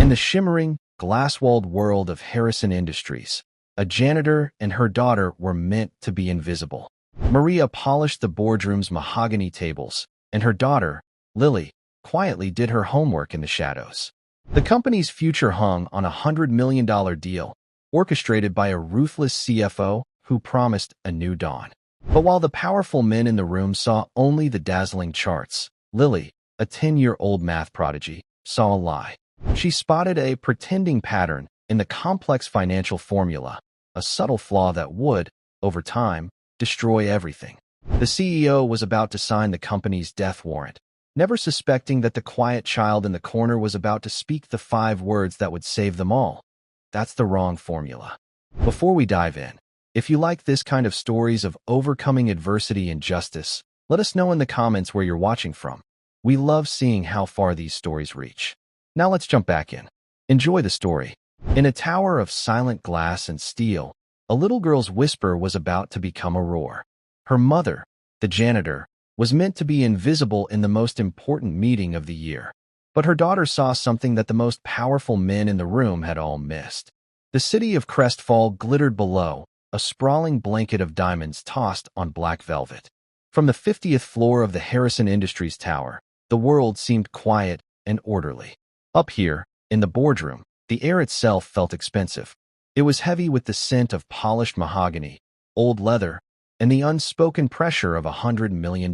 In the shimmering, glass-walled world of Harrison Industries, a janitor and her daughter were meant to be invisible. Maria polished the boardroom's mahogany tables, and her daughter, Lily, quietly did her homework in the shadows. The company's future hung on a $100 million deal, orchestrated by a ruthless CFO who promised a new dawn. But while the powerful men in the room saw only the dazzling charts, Lily, a 10-year-old math prodigy, saw a lie. She spotted a pretending pattern in the complex financial formula, a subtle flaw that would, over time, destroy everything. The CEO was about to sign the company's death warrant, never suspecting that the quiet child in the corner was about to speak the 5 words that would save them all. That's the wrong formula. Before we dive in, if you like this kind of stories of overcoming adversity and justice, let us know in the comments where you're watching from. We love seeing how far these stories reach. Now let's jump back in. Enjoy the story. In a tower of silent glass and steel, a little girl's whisper was about to become a roar. Her mother, the janitor, was meant to be invisible in the most important meeting of the year. But her daughter saw something that the most powerful men in the room had all missed. The city of Crestfall glittered below, a sprawling blanket of diamonds tossed on black velvet. From the 50th floor of the Harrison Industries Tower, the world seemed quiet and orderly. Up here, in the boardroom, the air itself felt expensive. It was heavy with the scent of polished mahogany, old leather, and the unspoken pressure of $100 million.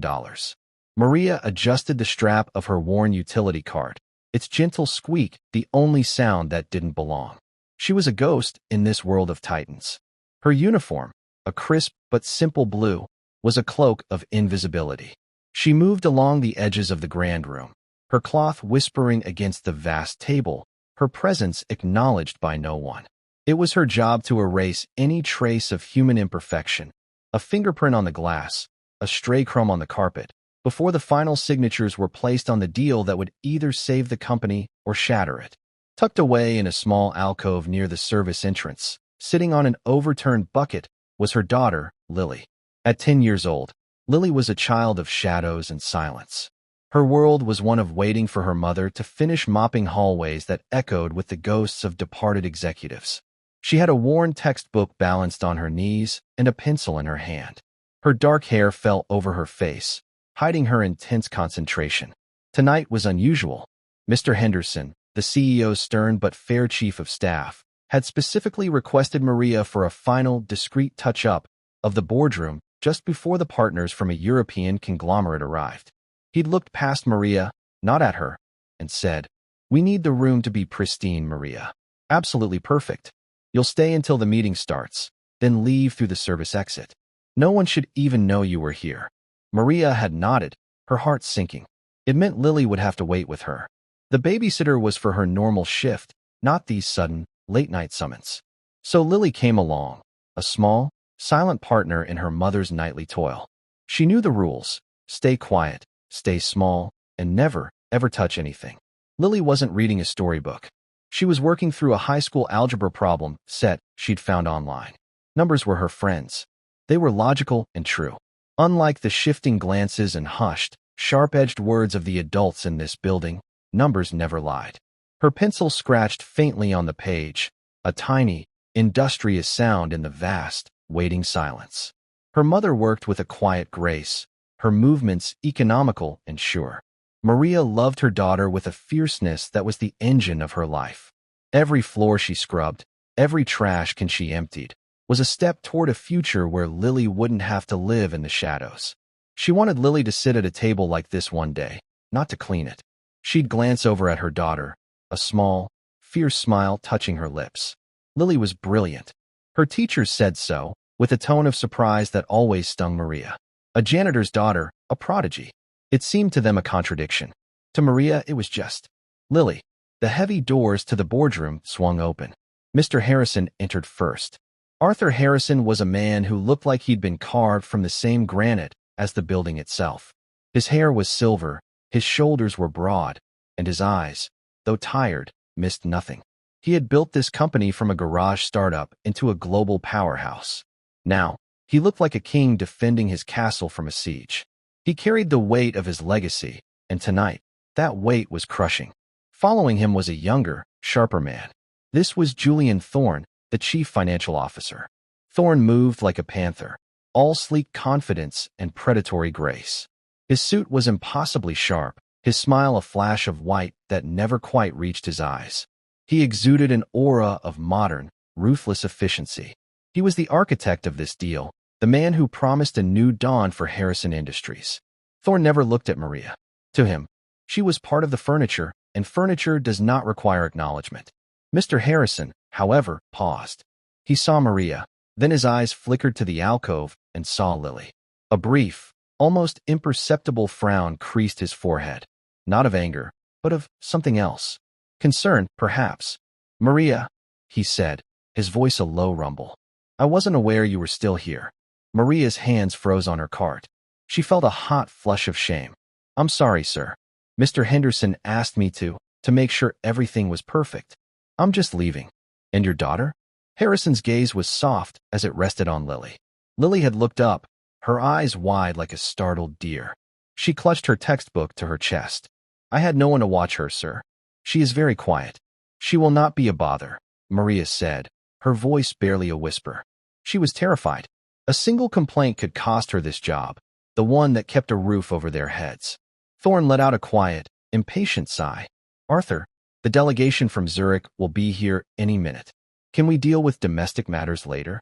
Maria adjusted the strap of her worn utility cart, its gentle squeak the only sound that didn't belong. She was a ghost in this world of titans. Her uniform, a crisp but simple blue, was a cloak of invisibility. She moved along the edges of the grand room, her cloth whispering against the vast table, her presence acknowledged by no one. It was her job to erase any trace of human imperfection, a fingerprint on the glass, a stray crumb on the carpet, before the final signatures were placed on the deal that would either save the company or shatter it. Tucked away in a small alcove near the service entrance, sitting on an overturned bucket, was her daughter, Lily. At 10 years old, Lily was a child of shadows and silence. Her world was one of waiting for her mother to finish mopping hallways that echoed with the ghosts of departed executives. She had a worn textbook balanced on her knees and a pencil in her hand. Her dark hair fell over her face, hiding her intense concentration. Tonight was unusual. Mr. Henderson, the CEO's stern but fair chief of staff, had specifically requested Maria for a final, discreet touch-up of the boardroom just before the partners from a European conglomerate arrived. He'd looked past Maria, not at her, and said, "We need the room to be pristine, Maria. Absolutely perfect. You'll stay until the meeting starts, then leave through the service exit. No one should even know you were here." Maria had nodded, her heart sinking. It meant Lily would have to wait with her. The babysitter was for her normal shift, not these sudden, late-night summons. So Lily came along, a small, silent partner in her mother's nightly toil. She knew the rules: stay quiet, stay small, and never, ever touch anything. Lily wasn't reading a storybook. She was working through a high school algebra problem set she'd found online. Numbers were her friends. They were logical and true. Unlike the shifting glances and hushed, sharp-edged words of the adults in this building, numbers never lied. Her pencil scratched faintly on the page, a tiny, industrious sound in the vast, waiting silence. Her mother worked with a quiet grace, her movements economical and sure. Maria loved her daughter with a fierceness that was the engine of her life. Every floor she scrubbed, every trash can she emptied, was a step toward a future where Lily wouldn't have to live in the shadows. She wanted Lily to sit at a table like this one day, not to clean it. She'd glance over at her daughter, a small, fierce smile touching her lips. Lily was brilliant. Her teachers said so, with a tone of surprise that always stung Maria. A janitor's daughter, a prodigy. It seemed to them a contradiction. To Maria, it was just Lily. The heavy doors to the boardroom swung open. Mr. Harrison entered first. Arthur Harrison was a man who looked like he'd been carved from the same granite as the building itself. His hair was silver, his shoulders were broad, and his eyes, though tired, missed nothing. He had built this company from a garage startup into a global powerhouse. Now, he looked like a king defending his castle from a siege. He carried the weight of his legacy, and tonight, that weight was crushing. Following him was a younger, sharper man. This was Julian Thorne, the chief financial officer. Thorne moved like a panther, all sleek confidence and predatory grace. His suit was impossibly sharp, his smile a flash of white that never quite reached his eyes. He exuded an aura of modern, ruthless efficiency. He was the architect of this deal, the man who promised a new dawn for Harrison Industries. Thorne never looked at Maria. To him, she was part of the furniture, and furniture does not require acknowledgement. Mr. Harrison, however, paused. He saw Maria, then his eyes flickered to the alcove and saw Lily. A brief, almost imperceptible frown creased his forehead, not of anger, but of something else. Concern, perhaps. Maria, he said, his voice a low rumble. I wasn't aware you were still here. Maria's hands froze on her cart. She felt a hot flush of shame. I'm sorry, sir. Mr. Henderson asked me to make sure everything was perfect. I'm just leaving. And your daughter? Harrison's gaze was soft as it rested on Lily. Lily had looked up, her eyes wide like a startled deer. She clutched her textbook to her chest. I had no one to watch her, sir. She is very quiet. She will not be a bother, Maria said, her voice barely a whisper. She was terrified. A single complaint could cost her this job, the one that kept a roof over their heads. Thorne let out a quiet, impatient sigh. Arthur, the delegation from Zurich will be here any minute. Can we deal with domestic matters later?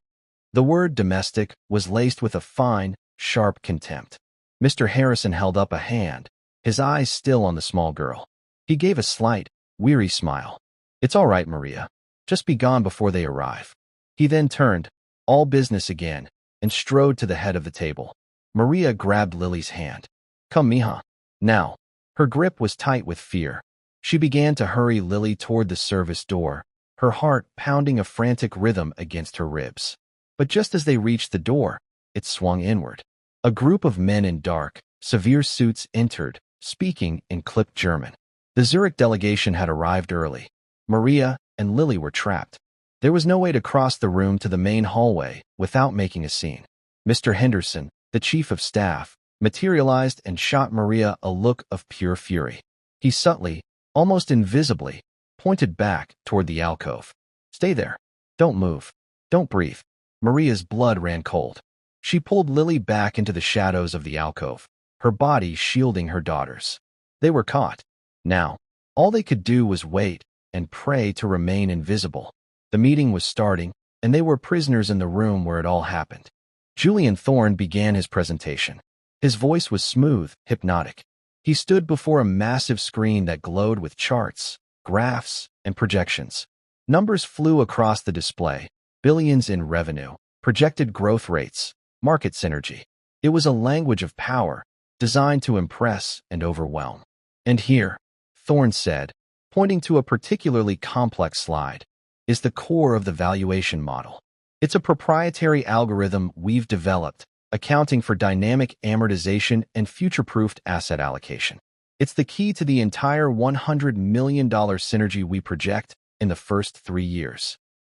The word domestic was laced with a fine, sharp contempt. Mr. Harrison held up a hand, his eyes still on the small girl. He gave a slight, weary smile. It's all right, Maria. Just be gone before they arrive. He then turned, all business again, and strode to the head of the table. Maria grabbed Lily's hand. Come, mija. Now. Her grip was tight with fear. She began to hurry Lily toward the service door, her heart pounding a frantic rhythm against her ribs. But just as they reached the door, it swung inward. A group of men in dark, severe suits entered, speaking in clipped German. The Zurich delegation had arrived early. Maria and Lily were trapped. There was no way to cross the room to the main hallway without making a scene. Mr. Henderson, the chief of staff, materialized and shot Maria a look of pure fury. He subtly, almost invisibly, pointed back toward the alcove. Stay there. Don't move. Don't breathe. Maria's blood ran cold. She pulled Lily back into the shadows of the alcove, her body shielding her daughters. They were caught. Now, all they could do was wait and pray to remain invisible. The meeting was starting, and they were prisoners in the room where it all happened. Julian Thorne began his presentation. His voice was smooth, hypnotic. He stood before a massive screen that glowed with charts, graphs, and projections. Numbers flew across the display, billions in revenue, projected growth rates, market synergy. It was a language of power, designed to impress and overwhelm. And here, Thorne said, pointing to a particularly complex slide, is the core of the valuation model. It's a proprietary algorithm we've developed, accounting for dynamic amortization and future-proofed asset allocation. It's the key to the entire $100 million synergy we project in the first 3 years.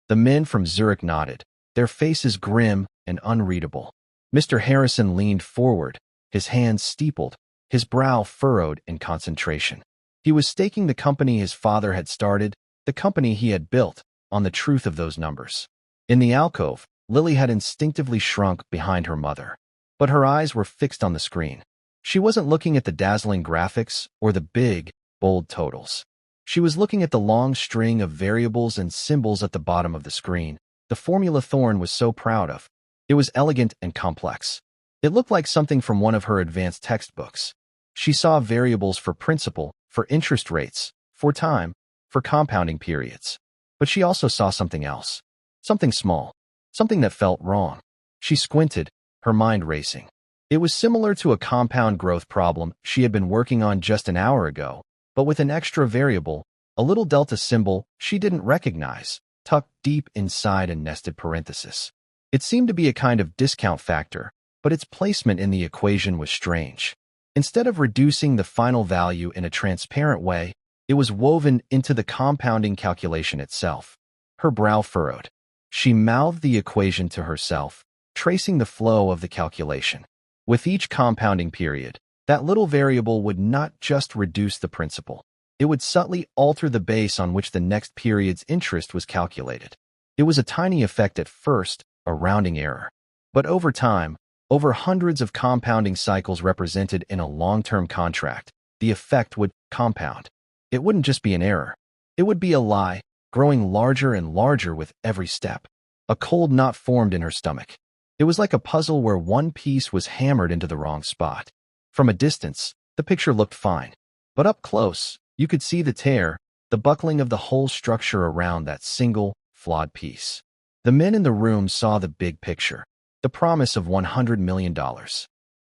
The men from Zurich nodded, their faces grim and unreadable. Mr. Harrison leaned forward, his hands steepled, his brow furrowed in concentration. He was staking the company his father had started, the company he had built, on the truth of those numbers. In the alcove, Lily had instinctively shrunk behind her mother, but her eyes were fixed on the screen. She wasn't looking at the dazzling graphics or the big, bold totals. She was looking at the long string of variables and symbols at the bottom of the screen, the formula Thorne was so proud of. It was elegant and complex. It looked like something from one of her advanced textbooks. She saw variables for principal, for interest rates, for time, for compounding periods. But she also saw something else. Something small. Something that felt wrong. She squinted, her mind racing. It was similar to a compound growth problem she had been working on just an hour ago, but with an extra variable, a little delta symbol she didn't recognize, tucked deep inside a nested parenthesis. It seemed to be a kind of discount factor, but its placement in the equation was strange. Instead of reducing the final value in a transparent way, it was woven into the compounding calculation itself. Her brow furrowed. She mouthed the equation to herself, tracing the flow of the calculation. With each compounding period, that little variable would not just reduce the principal. It would subtly alter the base on which the next period's interest was calculated. It was a tiny effect at first, a rounding error. But over time, over hundreds of compounding cycles represented in a long-term contract, the effect would compound. It wouldn't just be an error. It would be a lie, growing larger and larger with every step. A cold knot formed in her stomach. It was like a puzzle where one piece was hammered into the wrong spot. From a distance, the picture looked fine. But up close, you could see the tear, the buckling of the whole structure around that single, flawed piece. The men in the room saw the big picture, the promise of $100 million.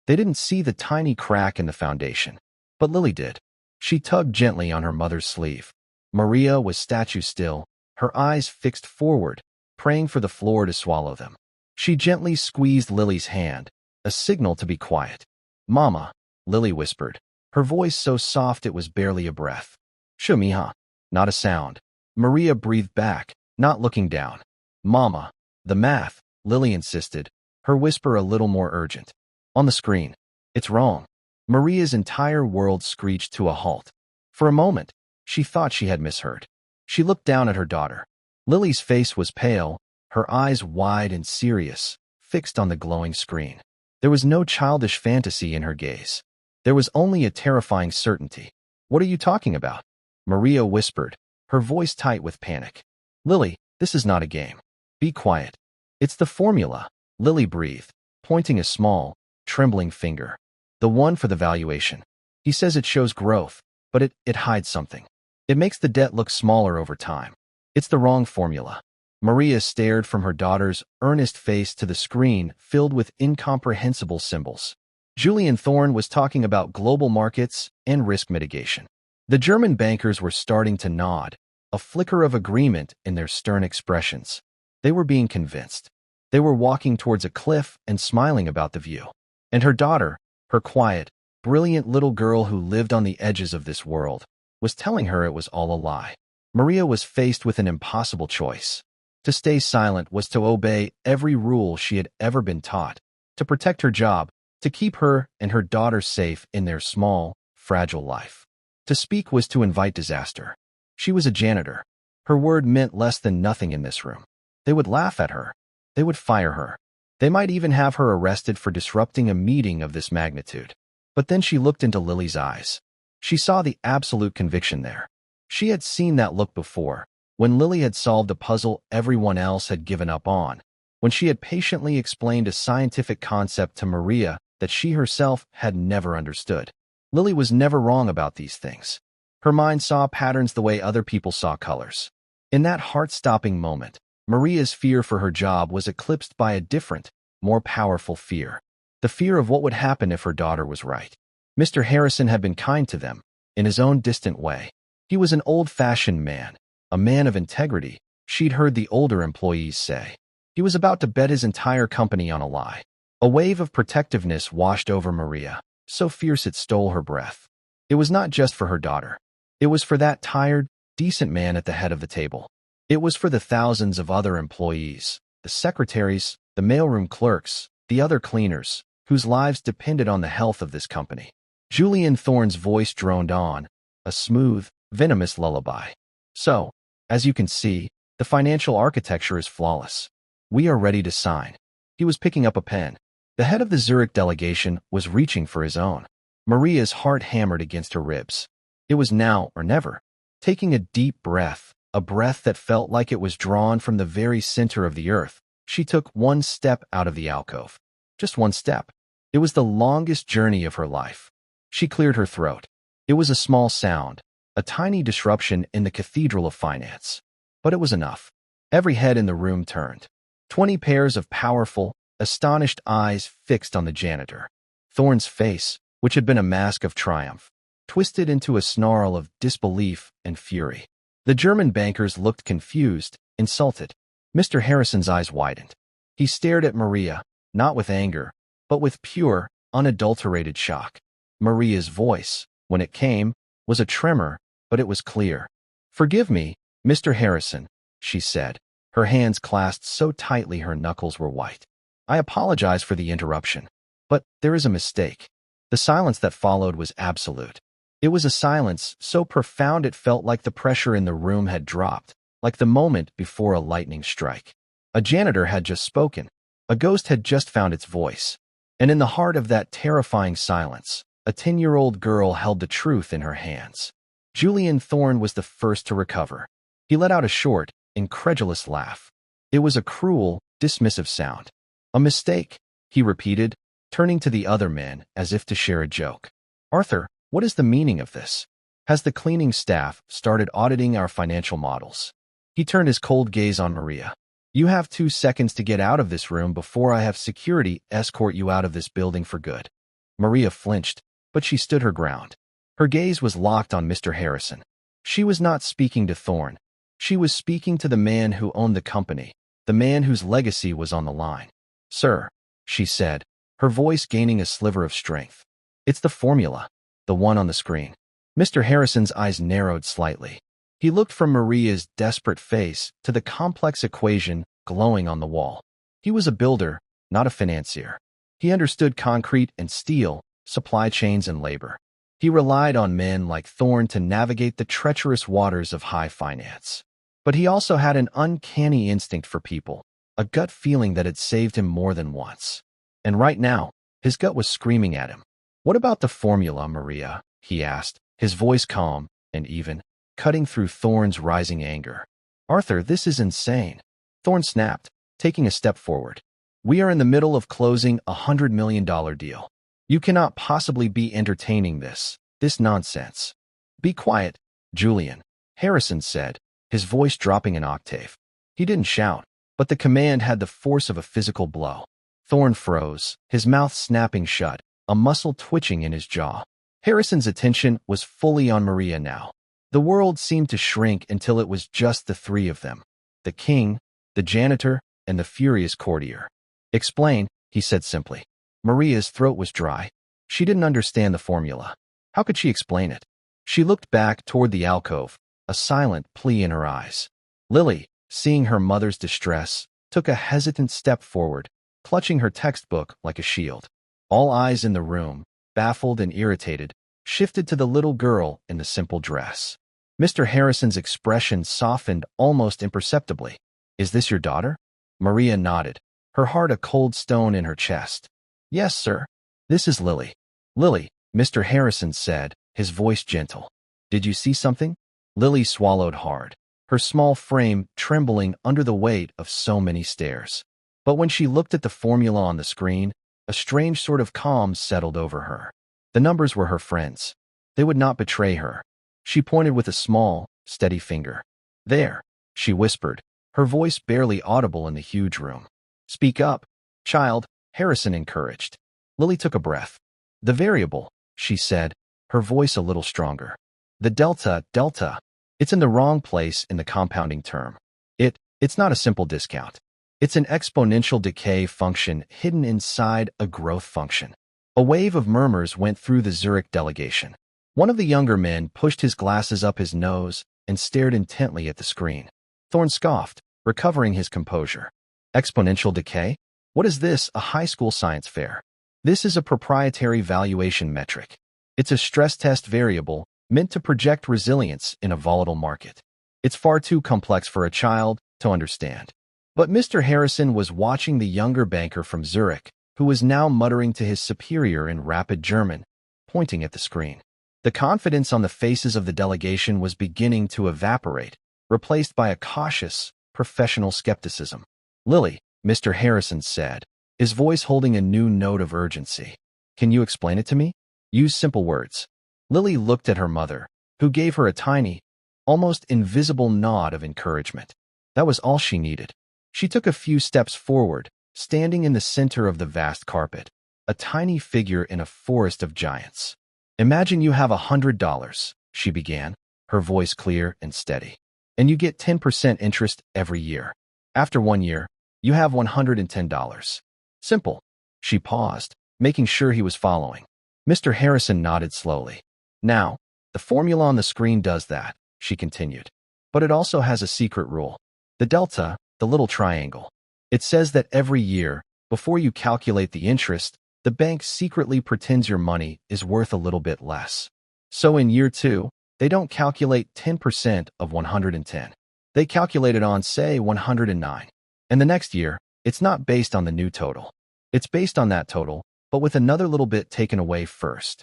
They didn't see the tiny crack in the foundation. But Lily did. She tugged gently on her mother's sleeve. Maria was statue still, her eyes fixed forward, praying for the floor to swallow them. She gently squeezed Lily's hand, a signal to be quiet. "Mama," Lily whispered, her voice so soft it was barely a breath. "Sure, mija." Not a sound. Maria breathed back, not looking down. "Mama." "The math," Lily insisted, her whisper a little more urgent. "On the screen. It's wrong." Maria's entire world screeched to a halt. For a moment, she thought she had misheard. She looked down at her daughter. Lily's face was pale, her eyes wide and serious, fixed on the glowing screen. There was no childish fantasy in her gaze. There was only a terrifying certainty. "What are you talking about?" Maria whispered, her voice tight with panic. "Lily, this is not a game. Be quiet." "It's the formula," Lily breathed, pointing a small, trembling finger. "The one for the valuation. He says it shows growth, but it hides something. It makes the debt look smaller over time. It's the wrong formula." Maria stared from her daughter's earnest face to the screen filled with incomprehensible symbols. Julian Thorne was talking about global markets and risk mitigation. The German bankers were starting to nod, a flicker of agreement in their stern expressions. They were being convinced. They were walking towards a cliff and smiling about the view. And her daughter, her quiet, brilliant little girl who lived on the edges of this world, was telling her it was all a lie. Maria was faced with an impossible choice. To stay silent was to obey every rule she had ever been taught, to protect her job, to keep her and her daughter safe in their small, fragile life. To speak was to invite disaster. She was a janitor. Her word meant less than nothing in this room. They would laugh at her. They would fire her. They might even have her arrested for disrupting a meeting of this magnitude. But then she looked into Lily's eyes. She saw the absolute conviction there. She had seen that look before, when Lily had solved a puzzle everyone else had given up on, when she had patiently explained a scientific concept to Maria that she herself had never understood. Lily was never wrong about these things. Her mind saw patterns the way other people saw colors. In that heart-stopping moment, Maria's fear for her job was eclipsed by a different, more powerful fear. The fear of what would happen if her daughter was right. Mr. Harrison had been kind to them, in his own distant way. He was an old-fashioned man, a man of integrity, she'd heard the older employees say. He was about to bet his entire company on a lie. A wave of protectiveness washed over Maria, so fierce it stole her breath. It was not just for her daughter. It was for that tired, decent man at the head of the table. It was for the thousands of other employees, the secretaries, the mailroom clerks, the other cleaners, whose lives depended on the health of this company. Julian Thorne's voice droned on, a smooth, venomous lullaby. "So, as you can see, the financial architecture is flawless. We are ready to sign." He was picking up a pen. The head of the Zurich delegation was reaching for his own. Maria's heart hammered against her ribs. It was now or never. Taking a deep breath, a breath that felt like it was drawn from the very center of the earth, she took one step out of the alcove. Just one step. It was the longest journey of her life. She cleared her throat. It was a small sound, a tiny disruption in the cathedral of finance. But it was enough. Every head in the room turned. 20 pairs of powerful, astonished eyes fixed on the janitor. Thorne's face, which had been a mask of triumph, twisted into a snarl of disbelief and fury. The German bankers looked confused, insulted. Mr. Harrison's eyes widened. He stared at Maria, not with anger, but with pure, unadulterated shock. Maria's voice, when it came, was a tremor, but it was clear. "Forgive me, Mr. Harrison," she said, her hands clasped so tightly her knuckles were white. "I apologize for the interruption. But there is a mistake." The silence that followed was absolute. It was a silence so profound it felt like the pressure in the room had dropped, like the moment before a lightning strike. A janitor had just spoken. A ghost had just found its voice. And in the heart of that terrifying silence, a 10-year-old girl held the truth in her hands. Julian Thorne was the first to recover. He let out a short, incredulous laugh. It was a cruel, dismissive sound. A mistake, he repeated, turning to the other men as if to share a joke. Arthur, what is the meaning of this? Has the cleaning staff started auditing our financial models? He turned his cold gaze on Maria. You have 2 seconds to get out of this room before I have security escort you out of this building for good. Maria flinched, but she stood her ground. Her gaze was locked on Mr. Harrison. She was not speaking to Thorne. She was speaking to the man who owned the company, the man whose legacy was on the line. Sir, she said, her voice gaining a sliver of strength. It's the formula, the one on the screen. Mr. Harrison's eyes narrowed slightly. He looked from Maria's desperate face to the complex equation glowing on the wall. He was a builder, not a financier. He understood concrete and steel, supply chains and labor. He relied on men like Thorne to navigate the treacherous waters of high finance. But he also had an uncanny instinct for people, a gut feeling that had saved him more than once. And right now, his gut was screaming at him. What about the formula, Maria? He asked, his voice calm and even, cutting through Thorne's rising anger. Arthur, this is insane. Thorne snapped, taking a step forward. We are in the middle of closing a $100 million deal. You cannot possibly be entertaining this nonsense. Be quiet, Julian, Harrison said, his voice dropping an octave. He didn't shout, but the command had the force of a physical blow. Thorne froze, his mouth snapping shut, a muscle twitching in his jaw. Harrison's attention was fully on Maria now. The world seemed to shrink until it was just the 3 of them. The king, the janitor, and the furious courtier. Explain, he said simply. Maria's throat was dry. She didn't understand the formula. How could she explain it? She looked back toward the alcove, a silent plea in her eyes. Lily, seeing her mother's distress, took a hesitant step forward, clutching her textbook like a shield. All eyes in the room, baffled and irritated, shifted to the little girl in the simple dress. Mr. Harrison's expression softened almost imperceptibly. Is this your daughter? Maria nodded, her heart a cold stone in her chest. Yes, sir. This is Lily. Lily, Mr. Harrison said, his voice gentle. Did you see something? Lily swallowed hard, her small frame trembling under the weight of so many stares. But when she looked at the formula on the screen, a strange sort of calm settled over her. The numbers were her friends. They would not betray her. She pointed with a small, steady finger. There, she whispered, her voice barely audible in the huge room. Speak up, child, Harrison encouraged. Lily took a breath. The variable, she said, her voice a little stronger. The delta. It's in the wrong place in the compounding term. It's not a simple discount. It's an exponential decay function hidden inside a growth function. A wave of murmurs went through the Zurich delegation. One of the younger men pushed his glasses up his nose and stared intently at the screen. Thorne scoffed, recovering his composure. Exponential decay? What is this, a high school science fair? This is a proprietary valuation metric. It's a stress test variable meant to project resilience in a volatile market. It's far too complex for a child to understand. But Mr. Harrison was watching the younger banker from Zurich, who was now muttering to his superior in rapid German, pointing at the screen. The confidence on the faces of the delegation was beginning to evaporate, replaced by a cautious, professional skepticism. Lily, Mr. Harrison said, his voice holding a new note of urgency. Can you explain it to me? Use simple words. Lily looked at her mother, who gave her a tiny, almost invisible nod of encouragement. That was all she needed. She took a few steps forward, standing in the center of the vast carpet, a tiny figure in a forest of giants. Imagine you have $100, she began, her voice clear and steady. And you get 10% interest every year. After 1 year, you have $110. Simple. She paused, making sure he was following. Mr. Harrison nodded slowly. Now, the formula on the screen does that, she continued. But it also has a secret rule. The delta, the little triangle. It says that every year, before you calculate the interest, the bank secretly pretends your money is worth a little bit less. So in year 2, they don't calculate 10% of 110. They calculate it on, say, 109. And the next year, it's not based on the new total. It's based on that total, but with another little bit taken away first.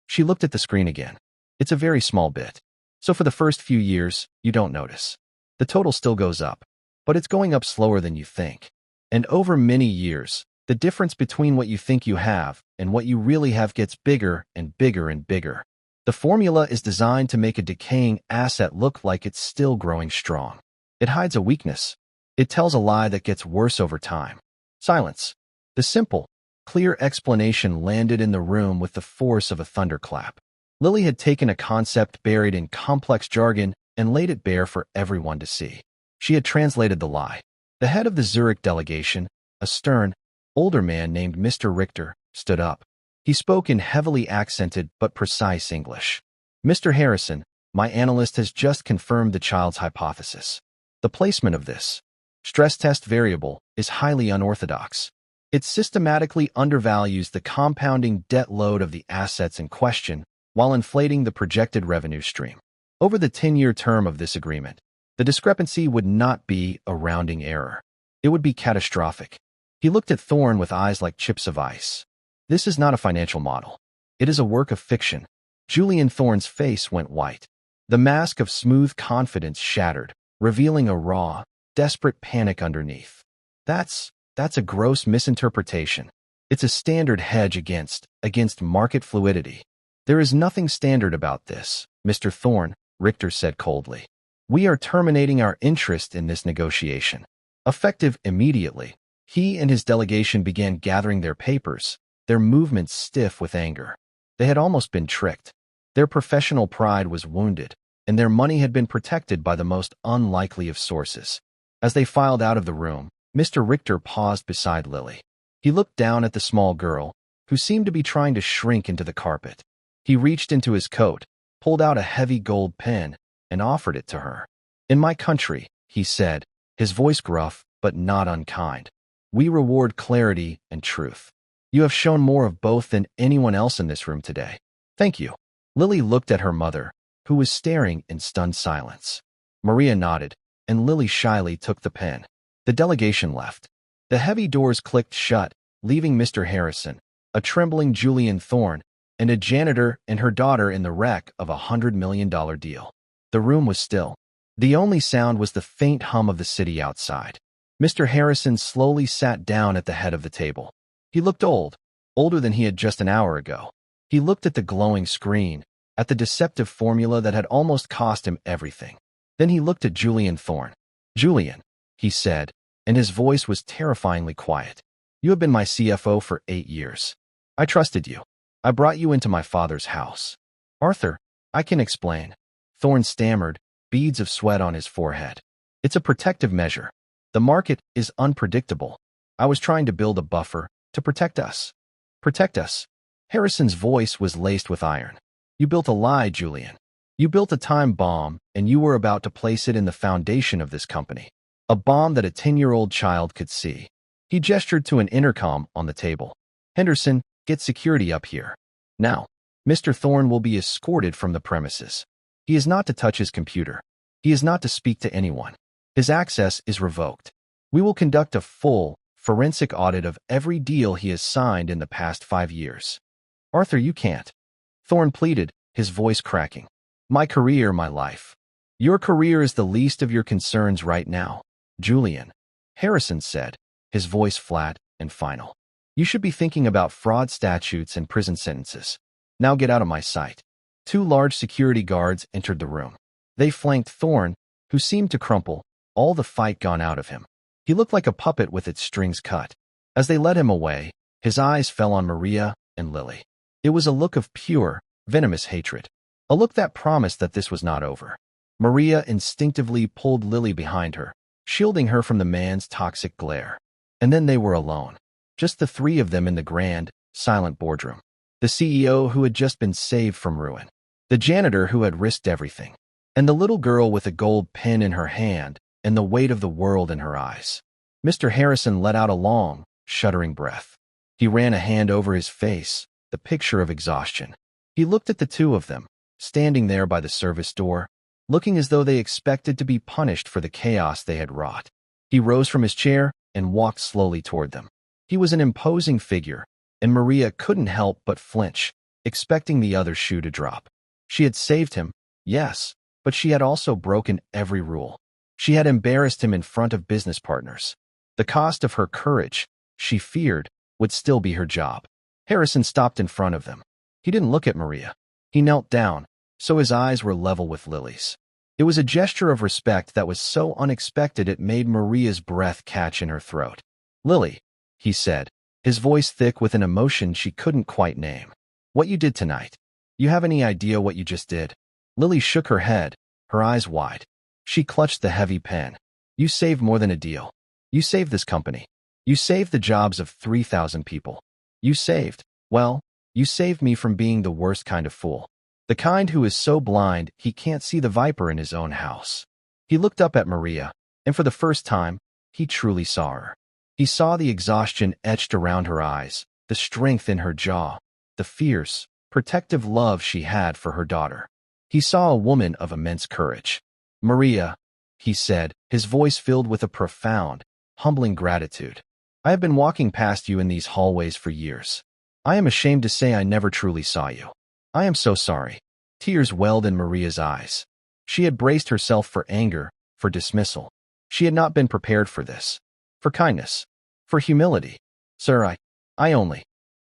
She looked at the screen again. It's a very small bit. So for the first few years, you don't notice. The total still goes up, but it's going up slower than you think. And over many years, the difference between what you think you have and what you really have gets bigger and bigger and bigger. The formula is designed to make a decaying asset look like it's still growing strong. It hides a weakness. It tells a lie that gets worse over time. Silence. The simple, clear explanation landed in the room with the force of a thunderclap. Lily had taken a concept buried in complex jargon and laid it bare for everyone to see. She had translated the lie. The head of the Zurich delegation, a stern, older man named Mr. Richter, stood up. He spoke in heavily accented but precise English. "Mr. Harrison, my analyst has just confirmed the child's hypothesis. The placement of this stress test variable is highly unorthodox. It systematically undervalues the compounding debt load of the assets in question while inflating the projected revenue stream. Over the 10-year term of this agreement, the discrepancy would not be a rounding error. It would be catastrophic." He looked at Thorne with eyes like chips of ice. "This is not a financial model. It is a work of fiction." Julian Thorne's face went white. The mask of smooth confidence shattered, revealing a raw, desperate panic underneath. That's a gross misinterpretation. It's a standard hedge against market fluidity. "There is nothing standard about this, Mr. Thorne," Richter said coldly. "We are terminating our interest in this negotiation." Effective immediately, he and his delegation began gathering their papers, their movements stiff with anger. They had almost been tricked. Their professional pride was wounded, and their money had been protected by the most unlikely of sources. As they filed out of the room, Mr. Richter paused beside Lily. He looked down at the small girl, who seemed to be trying to shrink into the carpet. He reached into his coat, pulled out a heavy gold pen, and offered it to her. "In my country," he said, his voice gruff but not unkind, "we reward clarity and truth. You have shown more of both than anyone else in this room today. Thank you." Lily looked at her mother, who was staring in stunned silence. Maria nodded, and Lily shyly took the pen. The delegation left. The heavy doors clicked shut, leaving Mr. Harrison, a trembling Julian Thorne, and a janitor and her daughter in the wreck of a $100 million deal. The room was still. The only sound was the faint hum of the city outside. Mr. Harrison slowly sat down at the head of the table. He looked old, older than he had just an hour ago. He looked at the glowing screen, at the deceptive formula that had almost cost him everything. Then he looked at Julian Thorne. "Julian," he said, and his voice was terrifyingly quiet. "You have been my CFO for 8 years. I trusted you. I brought you into my father's house." "Arthur, I can explain." Thorne stammered, beads of sweat on his forehead. "It's a protective measure. The market is unpredictable. I was trying to build a buffer to protect us." "Protect us?" Harrison's voice was laced with iron. "You built a lie, Julian. You built a time bomb, and you were about to place it in the foundation of this company. A bomb that a 10-year-old child could see." He gestured to an intercom on the table. "Henderson, get security up here. Now, Mr. Thorne will be escorted from the premises. He is not to touch his computer. He is not to speak to anyone. His access is revoked. We will conduct a full, forensic audit of every deal he has signed in the past 5 years." "Arthur, you can't." Thorne pleaded, his voice cracking. "My career, my life." "Your career is the least of your concerns right now, Julian," Harrison said, his voice flat and final. "You should be thinking about fraud statutes and prison sentences. Now get out of my sight." 2 large security guards entered the room. They flanked Thorne, who seemed to crumple, all the fight gone out of him. He looked like a puppet with its strings cut. As they led him away, his eyes fell on Maria and Lily. It was a look of pure, venomous hatred. A look that promised that this was not over. Maria instinctively pulled Lily behind her, shielding her from the man's toxic glare. And then they were alone. Just the 3 of them in the grand, silent boardroom. The CEO who had just been saved from ruin. The janitor who had risked everything. And the little girl with a gold pen in her hand and the weight of the world in her eyes. Mr. Harrison let out a long, shuddering breath. He ran a hand over his face, the picture of exhaustion. He looked at the 2 of them, standing there by the service door, looking as though they expected to be punished for the chaos they had wrought. He rose from his chair and walked slowly toward them. He was an imposing figure, and Maria couldn't help but flinch, expecting the other shoe to drop. She had saved him, yes, but she had also broken every rule. She had embarrassed him in front of business partners. The cost of her courage, she feared, would still be her job. Harrison stopped in front of them. He didn't look at Maria. He knelt down, so his eyes were level with Lily's. It was a gesture of respect that was so unexpected it made Maria's breath catch in her throat. "Lily," he said, his voice thick with an emotion she couldn't quite name. "What you did tonight. You have any idea what you just did?" Lily shook her head, her eyes wide. She clutched the heavy pen. "You saved more than a deal. You saved this company. You saved the jobs of 3,000 people. You saved, well, you saved me from being the worst kind of fool. The kind who is so blind he can't see the viper in his own house." He looked up at Maria, and for the first time, he truly saw her. He saw the exhaustion etched around her eyes, the strength in her jaw, the fierce, protective love she had for her daughter. He saw a woman of immense courage. "Maria," he said, his voice filled with a profound, humbling gratitude. "I have been walking past you in these hallways for years. I am ashamed to say I never truly saw you. I am so sorry." Tears welled in Maria's eyes. She had braced herself for anger, for dismissal. She had not been prepared for this. For kindness. For humility. "Sir,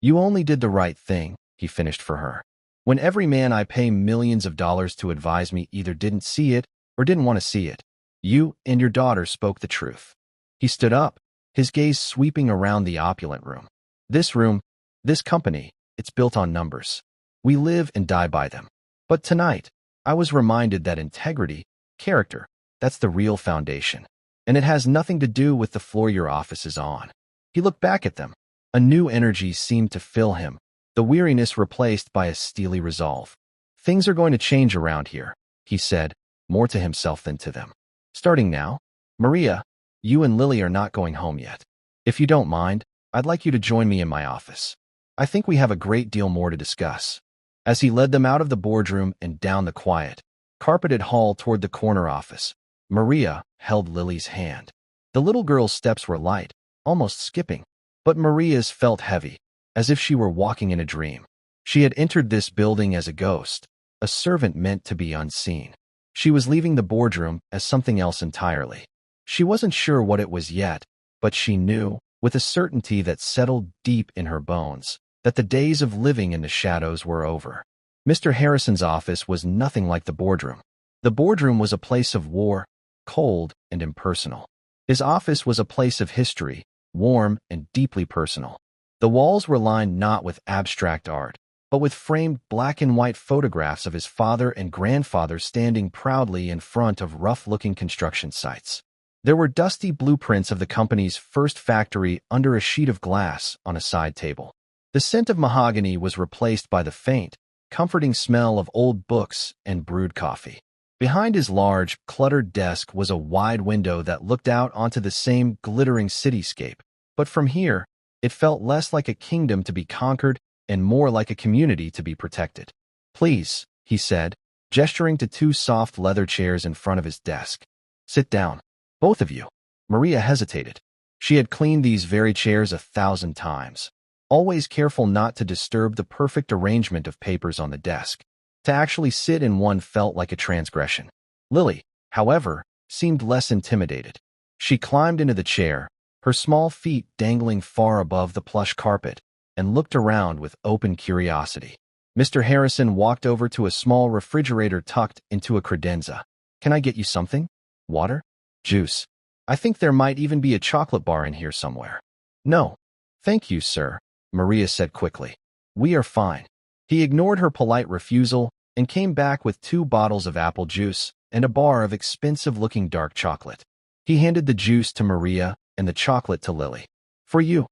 you only did the right thing," he finished for her. "When every man I pay millions of dollars to advise me either didn't see it or didn't want to see it, you and your daughter spoke the truth." He stood up, his gaze sweeping around the opulent room. "This room, this company, it's built on numbers. We live and die by them. But tonight, I was reminded that integrity, character, that's the real foundation. And it has nothing to do with the floor your office is on." He looked back at them. A new energy seemed to fill him, the weariness replaced by a steely resolve. "Things are going to change around here," he said, more to himself than to them. "Starting now, Maria, you and Lily are not going home yet. If you don't mind, I'd like you to join me in my office. I think we have a great deal more to discuss." As he led them out of the boardroom and down the quiet, carpeted hall toward the corner office, Maria held Lily's hand. The little girl's steps were light, almost skipping, but Maria's felt heavy, as if she were walking in a dream. She had entered this building as a ghost, a servant meant to be unseen. She was leaving the boardroom as something else entirely. She wasn't sure what it was yet, but she knew, with a certainty that settled deep in her bones, that the days of living in the shadows were over. Mr. Harrison's office was nothing like the boardroom. The boardroom was a place of war, cold and impersonal. His office was a place of history, warm and deeply personal. The walls were lined not with abstract art, but with framed black and white photographs of his father and grandfather standing proudly in front of rough-looking construction sites. There were dusty blueprints of the company's first factory under a sheet of glass on a side table. The scent of mahogany was replaced by the faint, comforting smell of old books and brewed coffee. Behind his large, cluttered desk was a wide window that looked out onto the same glittering cityscape, but from here, it felt less like a kingdom to be conquered and more like a community to be protected. "Please," he said, gesturing to two soft leather chairs in front of his desk. "Sit down. Both of you." Maria hesitated. She had cleaned these very chairs 1,000 times, always careful not to disturb the perfect arrangement of papers on the desk. To actually sit in one felt like a transgression. Lily, however, seemed less intimidated. She climbed into the chair, her small feet dangling far above the plush carpet, and looked around with open curiosity. Mr. Harrison walked over to a small refrigerator tucked into a credenza. "Can I get you something? Water? Juice? I think there might even be a chocolate bar in here somewhere." "No. Thank you, sir," Maria said quickly. "We are fine." He ignored her polite refusal and came back with 2 bottles of apple juice and a bar of expensive-looking dark chocolate. He handed the juice to Maria and the chocolate to Lily. "For you,"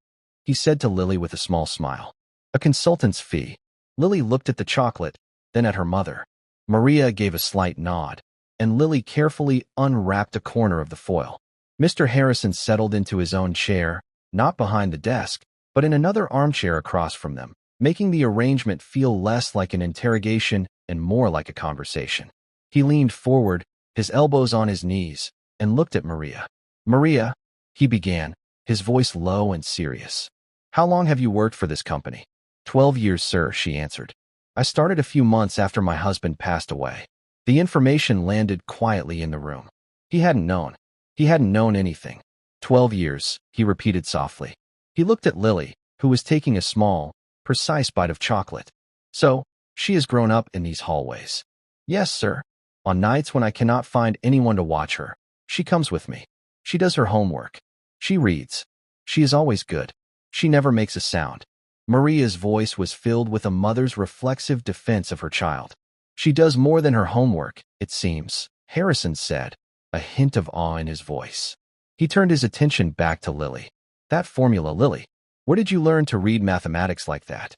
he said to Lily with a small smile. "A consultant's fee." Lily looked at the chocolate, then at her mother. Maria gave a slight nod, and Lily carefully unwrapped a corner of the foil. Mr. Harrison settled into his own chair, not behind the desk, but in another armchair across from them, making the arrangement feel less like an interrogation and more like a conversation. He leaned forward, his elbows on his knees, and looked at Maria. "Maria," he began, his voice low and serious. "How long have you worked for this company?" 12 years, sir," she answered. "I started a few months after my husband passed away." The information landed quietly in the room. He hadn't known. He hadn't known anything. 12 years, he repeated softly. He looked at Lily, who was taking a small, precise bite of chocolate. "So, she has grown up in these hallways." "Yes, sir. On nights when I cannot find anyone to watch her, she comes with me. She does her homework. She reads. She is always good. She never makes a sound." Maria's voice was filled with a mother's reflexive defense of her child. "She does more than her homework, it seems," Harrison said, a hint of awe in his voice. He turned his attention back to Lily. "That formula, Lily. Where did you learn to read mathematics like that?"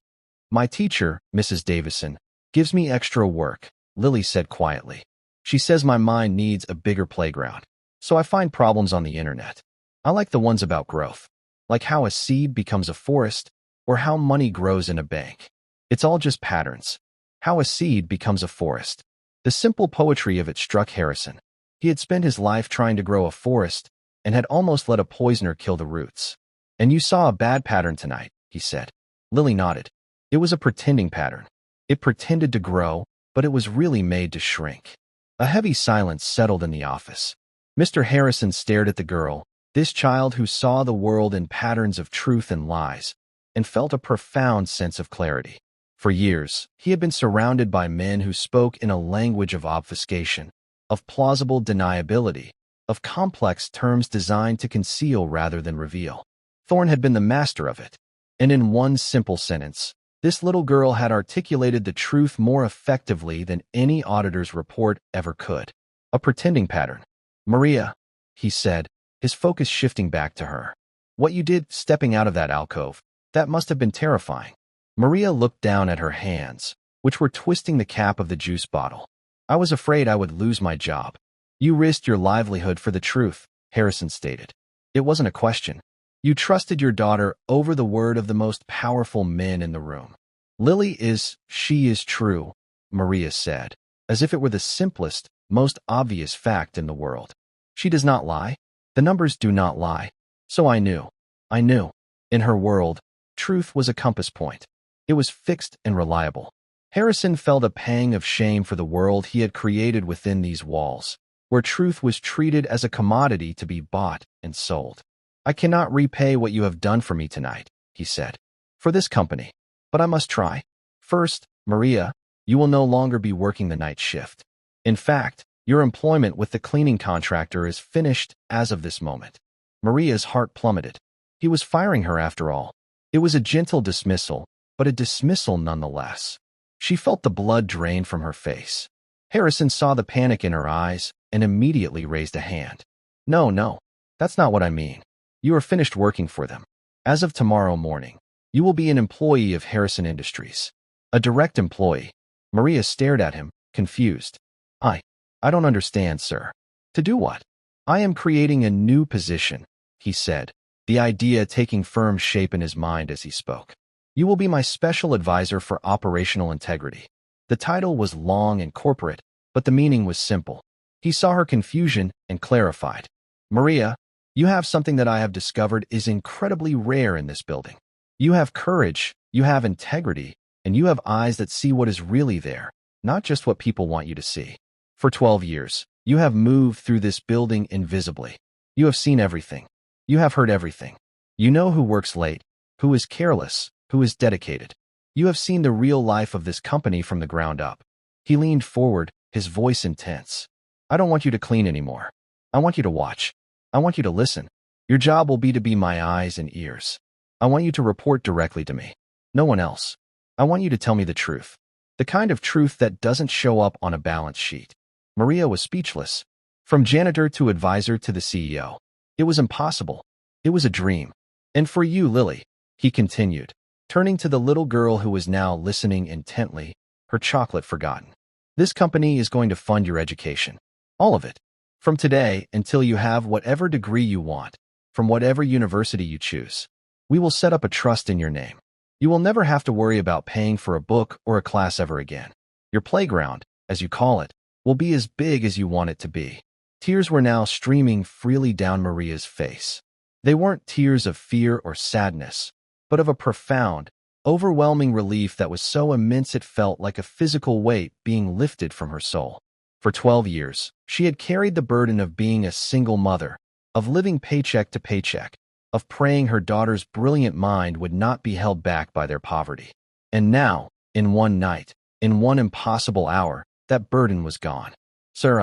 "My teacher, Mrs. Davison, gives me extra work," Lily said quietly. "She says my mind needs a bigger playground, so I find problems on the internet. I like the ones about growth, like how a seed becomes a forest, or how money grows in a bank. It's all just patterns. How a seed becomes a forest." The simple poetry of it struck Harrison. He had spent his life trying to grow a forest and had almost let a poisoner kill the roots. "And you saw a bad pattern tonight," he said. Lily nodded. "It was a pretending pattern. It pretended to grow, but it was really made to shrink." A heavy silence settled in the office. Mr. Harrison stared at the girl, this child who saw the world in patterns of truth and lies, and felt a profound sense of clarity. For years, he had been surrounded by men who spoke in a language of obfuscation, of plausible deniability, of complex terms designed to conceal rather than reveal. Thorne had been the master of it, and in one simple sentence, this little girl had articulated the truth more effectively than any auditor's report ever could. A pretending pattern. "Maria," he said, his focus shifting back to her. "What you did stepping out of that alcove, that must have been terrifying." Maria looked down at her hands, which were twisting the cap of the juice bottle. "I was afraid I would lose my job." "You risked your livelihood for the truth," Harrison stated. "It wasn't a question. You trusted your daughter over the word of the most powerful men in the room." She is true," Maria said, as if it were the simplest, most obvious fact in the world. "She does not lie. The numbers do not lie. So I knew. In her world, truth was a compass point. It was fixed and reliable." Harrison felt a pang of shame for the world he had created within these walls, where truth was treated as a commodity to be bought and sold. "I cannot repay what you have done for me tonight," he said, "for this company, but I must try. First, Maria, you will no longer be working the night shift. In fact, your employment with the cleaning contractor is finished as of this moment." Maria's heart plummeted. He was firing her after all. It was a gentle dismissal, but a dismissal nonetheless. She felt the blood drain from her face. Harrison saw the panic in her eyes and immediately raised a hand. No, that's not what I mean. You are finished working for them. As of tomorrow morning, you will be an employee of Harrison Industries. A direct employee." Maria stared at him, confused. I don't understand, sir." "To do what?" "I am creating a new position," he said, the idea taking firm shape in his mind as he spoke. "You will be my special advisor for operational integrity." The title was long and corporate, but the meaning was simple. He saw her confusion and clarified. "Maria, you have something that I have discovered is incredibly rare in this building. You have courage, you have integrity, and you have eyes that see what is really there, not just what people want you to see. For 12 years, you have moved through this building invisibly. You have seen everything. You have heard everything. You know who works late, who is careless, who is dedicated. You have seen the real life of this company from the ground up." He leaned forward, his voice intense. "I don't want you to clean anymore. I want you to watch. I want you to listen. Your job will be to be my eyes and ears. I want you to report directly to me. No one else. I want you to tell me the truth. The kind of truth that doesn't show up on a balance sheet." Maria was speechless. From janitor to advisor to the CEO. It was impossible. It was a dream. "And for you, Lily," he continued, turning to the little girl who was now listening intently, her chocolate forgotten. "This company is going to fund your education. All of it. From today until you have whatever degree you want, from whatever university you choose. We will set up a trust in your name. You will never have to worry about paying for a book or a class ever again. Your playground, as you call it, will be as big as you want it to be." Tears were now streaming freely down Maria's face. They weren't tears of fear or sadness, but of a profound, overwhelming relief that was so immense it felt like a physical weight being lifted from her soul. For 12 years, she had carried the burden of being a single mother, of living paycheck to paycheck, of praying her daughter's brilliant mind would not be held back by their poverty. And now, in one night, in one impossible hour, that burden was gone. "Sir,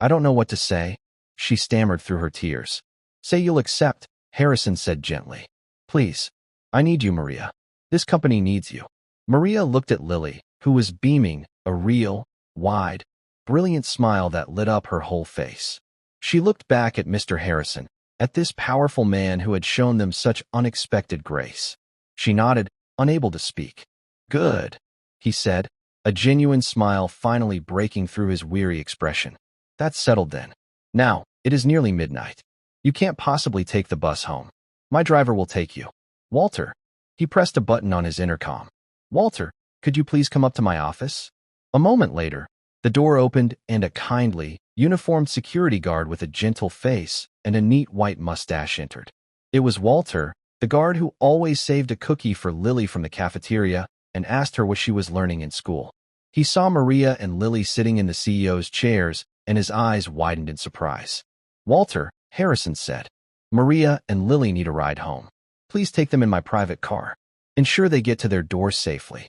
I don't know what to say," she stammered through her tears. "Say you'll accept," Harrison said gently. "Please. I need you, Maria. This company needs you." Maria looked at Lily, who was beaming, a real, wide, brilliant smile that lit up her whole face. She looked back at Mr. Harrison, at this powerful man who had shown them such unexpected grace. She nodded, unable to speak. "Good," he said, a genuine smile finally breaking through his weary expression. "That's settled then. Now, it is nearly midnight. You can't possibly take the bus home. My driver will take you. Walter." He pressed a button on his intercom. "Walter, could you please come up to my office?" A moment later, the door opened and a kindly, uniformed security guard with a gentle face and a neat white mustache entered. It was Walter, the guard who always saved a cookie for Lily from the cafeteria and asked her what she was learning in school. He saw Maria and Lily sitting in the CEO's chairs, and his eyes widened in surprise. "Walter," Harrison said, "Maria and Lily need a ride home. Please take them in my private car. Ensure they get to their doors safely."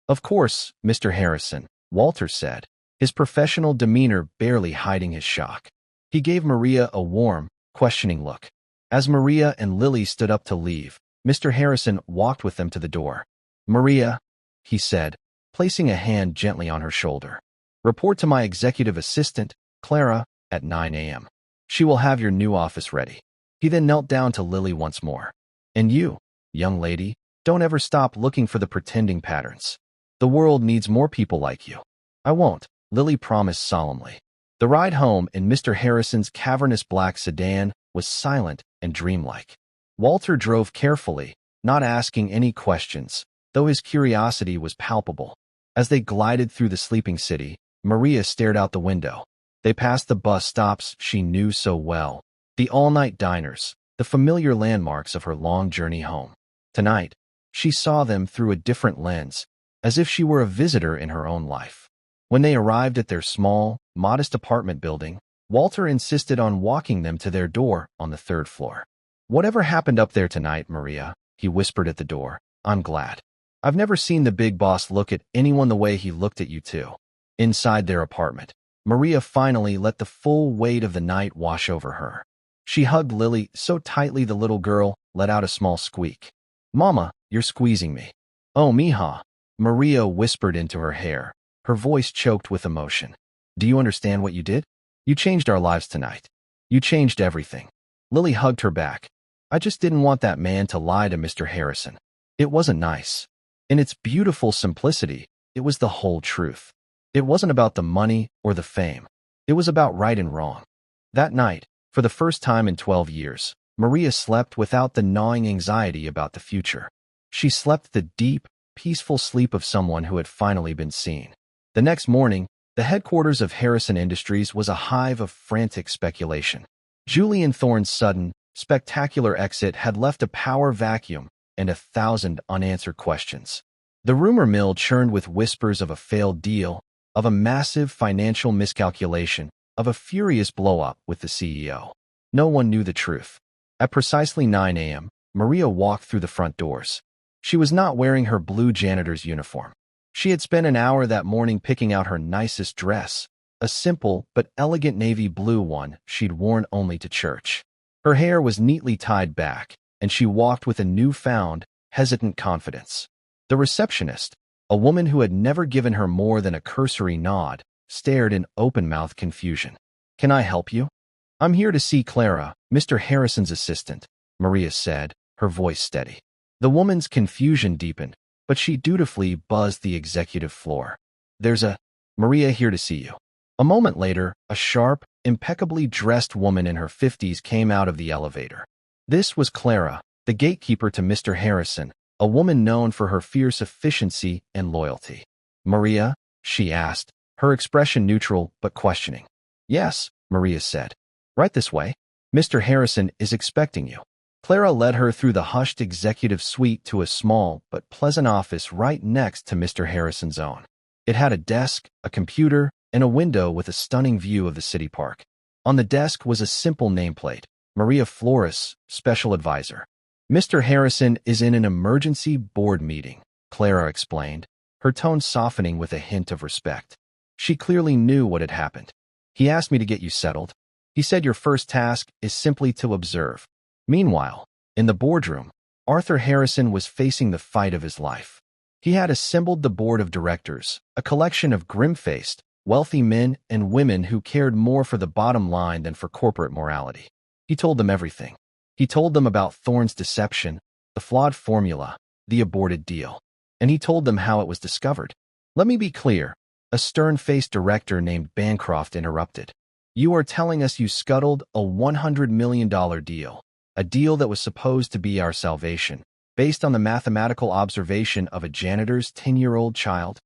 "Of course, Mr. Harrison," Walter said, his professional demeanor barely hiding his shock. He gave Maria a warm, questioning look. As Maria and Lily stood up to leave, Mr. Harrison walked with them to the door. "Maria," he said, placing a hand gently on her shoulder, "report to my executive assistant, Clara, at 9 a.m. She will have your new office ready." He then knelt down to Lily once more. "And you, young lady, don't ever stop looking for the pretending patterns. The world needs more people like you." "I won't," Lily promised solemnly. The ride home in Mr. Harrison's cavernous black sedan was silent and dreamlike. Walter drove carefully, not asking any questions, though his curiosity was palpable. As they glided through the sleeping city, Maria stared out the window. They passed the bus stops she knew so well, the all-night diners, the familiar landmarks of her long journey home. Tonight, she saw them through a different lens, as if she were a visitor in her own life. When they arrived at their small, modest apartment building, Walter insisted on walking them to their door on the 3rd floor. "Whatever happened up there tonight, Maria," he whispered at the door, "I'm glad. I've never seen the big boss look at anyone the way he looked at you two." Inside their apartment, Maria finally let the full weight of the night wash over her. She hugged Lily so tightly the little girl let out a small squeak. "Mama, you're squeezing me." "Oh, mija," Maria whispered into her hair, her voice choked with emotion. "Do you understand what you did? You changed our lives tonight. You changed everything." Lily hugged her back. "I just didn't want that man to lie to Mr. Harrison. It wasn't nice." In its beautiful simplicity, it was the whole truth. It wasn't about the money or the fame. It was about right and wrong. That night, for the first time in 12 years, Maria slept without the gnawing anxiety about the future. She slept the deep, peaceful sleep of someone who had finally been seen. The next morning, the headquarters of Harrison Industries was a hive of frantic speculation. Julian Thorne's sudden, spectacular exit had left a power vacuum and 1,000 unanswered questions. The rumor mill churned with whispers of a failed deal, of a massive financial miscalculation, of a furious blow-up with the CEO. No one knew the truth. At precisely 9 a.m., Maria walked through the front doors. She was not wearing her blue janitor's uniform. She had spent an hour that morning picking out her nicest dress, a simple but elegant navy blue one she'd worn only to church. Her hair was neatly tied back, and she walked with a newfound, hesitant confidence. The receptionist, a woman who had never given her more than a cursory nod, stared in open-mouthed confusion. "Can I help you?" "I'm here to see Clara, Mr. Harrison's assistant," Maria said, her voice steady. The woman's confusion deepened, but she dutifully buzzed the executive floor. "There's a Maria here to see you." A moment later, a sharp, impeccably dressed woman in her 50s came out of the elevator. This was Clara, the gatekeeper to Mr. Harrison, a woman known for her fierce efficiency and loyalty. "Maria," she asked, her expression neutral but questioning. Yes, Maria said. Right this way. Mr. Harrison is expecting you. Clara led her through the hushed executive suite to a small but pleasant office right next to Mr. Harrison's own. It had a desk, a computer, and a window with a stunning view of the city park. On the desk was a simple nameplate, Maria Flores, Special Advisor. Mr. Harrison is in an emergency board meeting, Clara explained, her tone softening with a hint of respect. She clearly knew what had happened. He asked me to get you settled. He said your first task is simply to observe. Meanwhile, in the boardroom, Arthur Harrison was facing the fight of his life. He had assembled the board of directors, a collection of grim-faced, wealthy men and women who cared more for the bottom line than for corporate morality. He told them everything. He told them about Thorne's deception, the flawed formula, the aborted deal. And he told them how it was discovered. Let me be clear, a stern-faced director named Bancroft interrupted. You are telling us you scuttled a $100 million deal, a deal that was supposed to be our salvation, based on the mathematical observation of a janitor's 10-year-old child?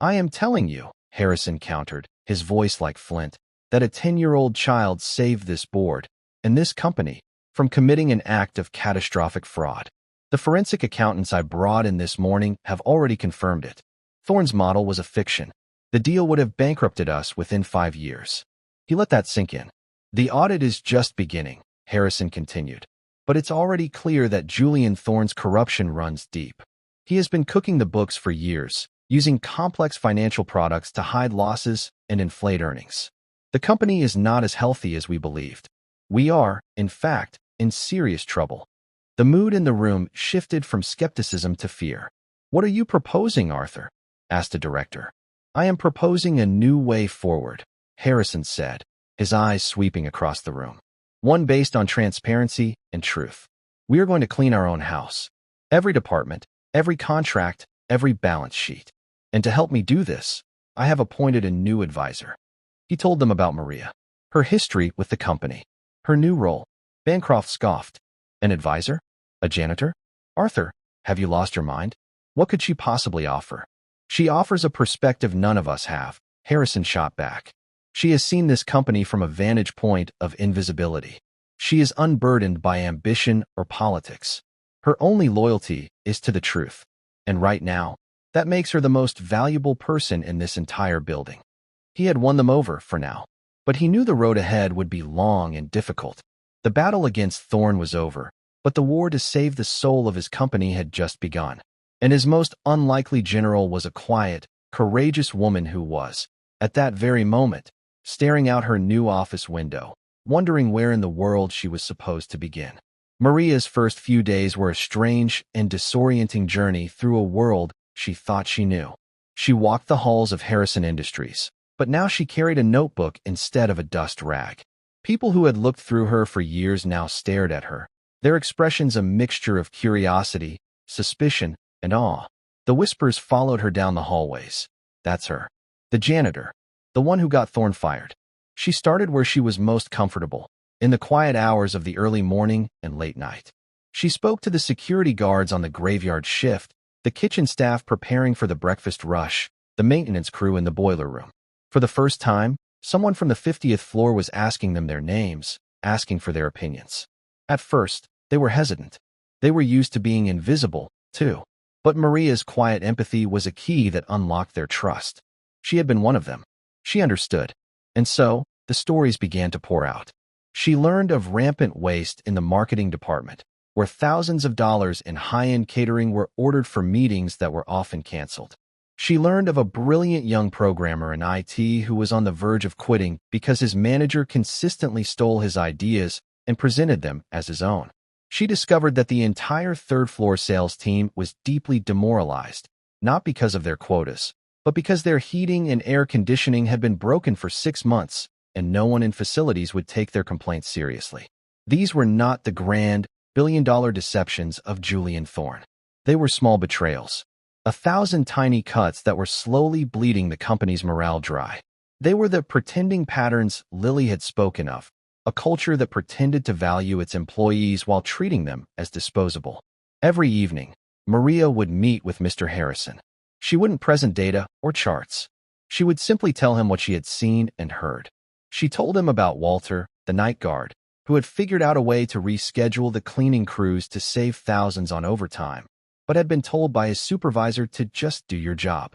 I am telling you, Harrison countered, his voice like flint, that a 10-year-old child saved this board, and this company, from committing an act of catastrophic fraud. The forensic accountants I brought in this morning have already confirmed it. Thorne's model was a fiction. The deal would have bankrupted us within 5 years. He let that sink in. The audit is just beginning, Harrison continued. But it's already clear that Julian Thorne's corruption runs deep. He has been cooking the books for years, using complex financial products to hide losses and inflate earnings. The company is not as healthy as we believed. We are, in fact, in serious trouble. The mood in the room shifted from skepticism to fear. What are you proposing, Arthur? Asked the director. I am proposing a new way forward, Harrison said, his eyes sweeping across the room. One based on transparency and truth. We are going to clean our own house. Every department, every contract, every balance sheet. And to help me do this, I have appointed a new advisor. He told them about Maria, her history with the company, her new role. Bancroft scoffed. An advisor? A janitor? Arthur, have you lost your mind? What could she possibly offer? She offers a perspective none of us have, Harrison shot back. She has seen this company from a vantage point of invisibility. She is unburdened by ambition or politics. Her only loyalty is to the truth. And right now, that makes her the most valuable person in this entire building. He had won them over for now, but he knew the road ahead would be long and difficult. The battle against Thorne was over, but the war to save the soul of his company had just begun. And his most unlikely general was a quiet, courageous woman who was, at that very moment, staring out her new office window, wondering where in the world she was supposed to begin. Maria's first few days were a strange and disorienting journey through a world she thought she knew. She walked the halls of Harrison Industries, but now she carried a notebook instead of a dust rag. People who had looked through her for years now stared at her, their expressions a mixture of curiosity, suspicion, and awe. The whispers followed her down the hallways. That's her. The janitor. The one who got Thorne fired. She started where she was most comfortable, in the quiet hours of the early morning and late night. She spoke to the security guards on the graveyard shift, the kitchen staff preparing for the breakfast rush, the maintenance crew in the boiler room. For the first time, someone from the 50th floor was asking them their names, asking for their opinions. At first, they were hesitant. They were used to being invisible, too. But Maria's quiet empathy was a key that unlocked their trust. She had been one of them. She understood. And so, the stories began to pour out. She learned of rampant waste in the marketing department, where thousands of dollars in high-end catering were ordered for meetings that were often canceled. She learned of a brilliant young programmer in IT who was on the verge of quitting because his manager consistently stole his ideas and presented them as his own. She discovered that the entire third-floor sales team was deeply demoralized, not because of their quotas, but because their heating and air conditioning had been broken for 6 months, and no one in facilities would take their complaints seriously. These were not the grand, billion-dollar deceptions of Julian Thorne. They were small betrayals. 1,000 tiny cuts that were slowly bleeding the company's morale dry. They were the pretending patterns Lily had spoken of, a culture that pretended to value its employees while treating them as disposable. Every evening, Maria would meet with Mr. Harrison. She wouldn't present data or charts. She would simply tell him what she had seen and heard. She told him about Walter, the night guard, who had figured out a way to reschedule the cleaning crews to save thousands on overtime, but had been told by his supervisor to just do your job.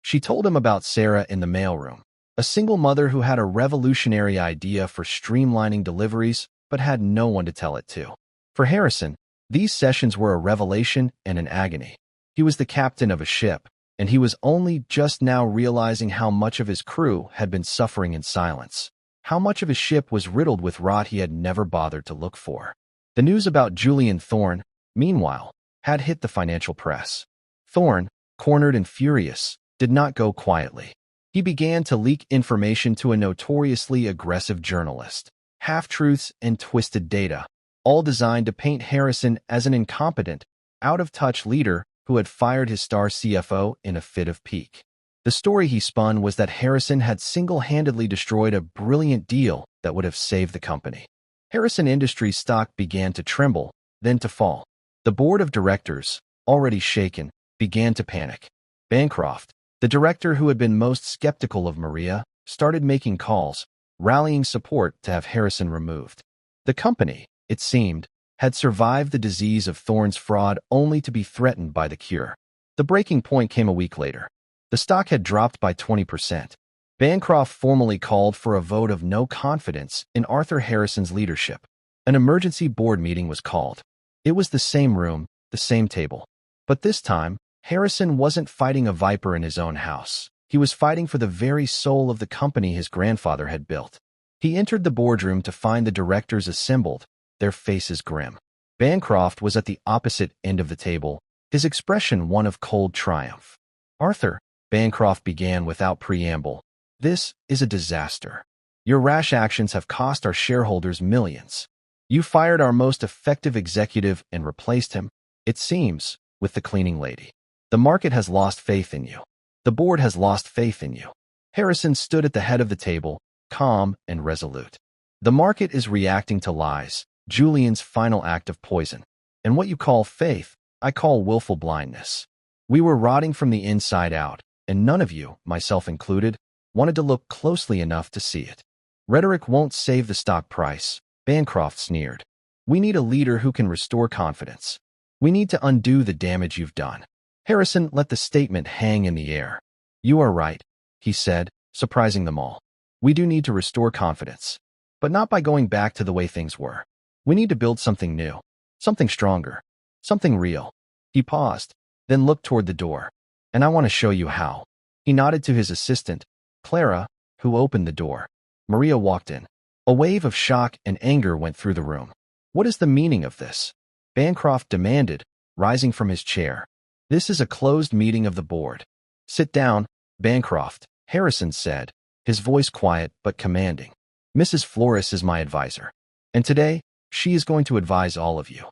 She told him about Sarah in the mailroom, a single mother who had a revolutionary idea for streamlining deliveries but had no one to tell it to. For Harrison, these sessions were a revelation and an agony. He was the captain of a ship, and he was only just now realizing how much of his crew had been suffering in silence, how much of his ship was riddled with rot he had never bothered to look for. The news about Julian Thorne, meanwhile, had hit the financial press. Thorne, cornered and furious, did not go quietly. He began to leak information to a notoriously aggressive journalist, half-truths and twisted data, all designed to paint Harrison as an incompetent, out-of-touch leader who had fired his star CFO in a fit of pique. The story he spun was that Harrison had single-handedly destroyed a brilliant deal that would have saved the company. Harrison Industries stock began to tremble, then to fall. The board of directors, already shaken, began to panic. Bancroft, the director who had been most skeptical of Maria, started making calls, rallying support to have Harrison removed. The company, it seemed, had survived the disease of Thorne's fraud only to be threatened by the cure. The breaking point came a week later. The stock had dropped by 20%. Bancroft formally called for a vote of no confidence in Arthur Harrison's leadership. An emergency board meeting was called. It was the same room, the same table. But this time, Harrison wasn't fighting a viper in his own house. He was fighting for the very soul of the company his grandfather had built. He entered the boardroom to find the directors assembled, their faces grim. Bancroft was at the opposite end of the table, his expression one of cold triumph. "Arthur," Bancroft began without preamble, "this is a disaster. Your rash actions have cost our shareholders millions. You fired our most effective executive and replaced him, it seems, with the cleaning lady. The market has lost faith in you. The board has lost faith in you." Harrison stood at the head of the table, calm and resolute. "The market is reacting to lies, Julian's final act of poison. And what you call faith, I call willful blindness. We were rotting from the inside out, and none of you, myself included, wanted to look closely enough to see it. Rhetoric won't save the stock price," Bancroft sneered. "We need a leader who can restore confidence. We need to undo the damage you've done." Harrison let the statement hang in the air. "You are right," he said, surprising them all. "We do need to restore confidence. But not by going back to the way things were. We need to build something new, something stronger, something real." He paused, then looked toward the door. "And I want to show you how." He nodded to his assistant, Clara, who opened the door. Maria walked in. A wave of shock and anger went through the room. "What is the meaning of this?" Bancroft demanded, rising from his chair. "This is a closed meeting of the board." "Sit down, Bancroft," Harrison said, his voice quiet but commanding. "Mrs. Flores is my advisor. And today, she is going to advise all of you."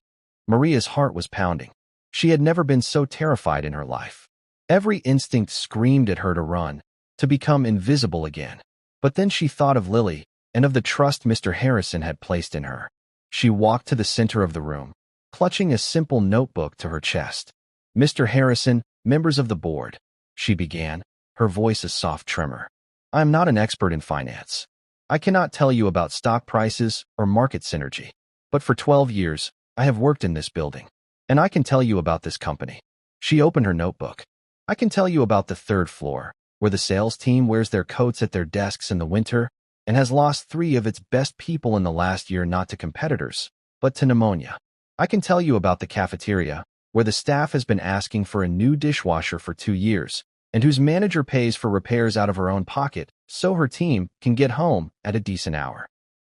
Maria's heart was pounding. She had never been so terrified in her life. Every instinct screamed at her to run, to become invisible again. But then she thought of Lily and of the trust Mr. Harrison had placed in her. She walked to the center of the room, clutching a simple notebook to her chest. "Mr. Harrison, members of the board," she began, her voice a soft tremor. "I am not an expert in finance. I cannot tell you about stock prices or market synergy. But for 12 years, I have worked in this building. And I can tell you about this company." She opened her notebook. "I can tell you about the third floor, where the sales team wears their coats at their desks in the winter and has lost 3 of its best people in the last year not to competitors, but to pneumonia. I can tell you about the cafeteria, where the staff has been asking for a new dishwasher for 2 years, and whose manager pays for repairs out of her own pocket so her team can get home at a decent hour."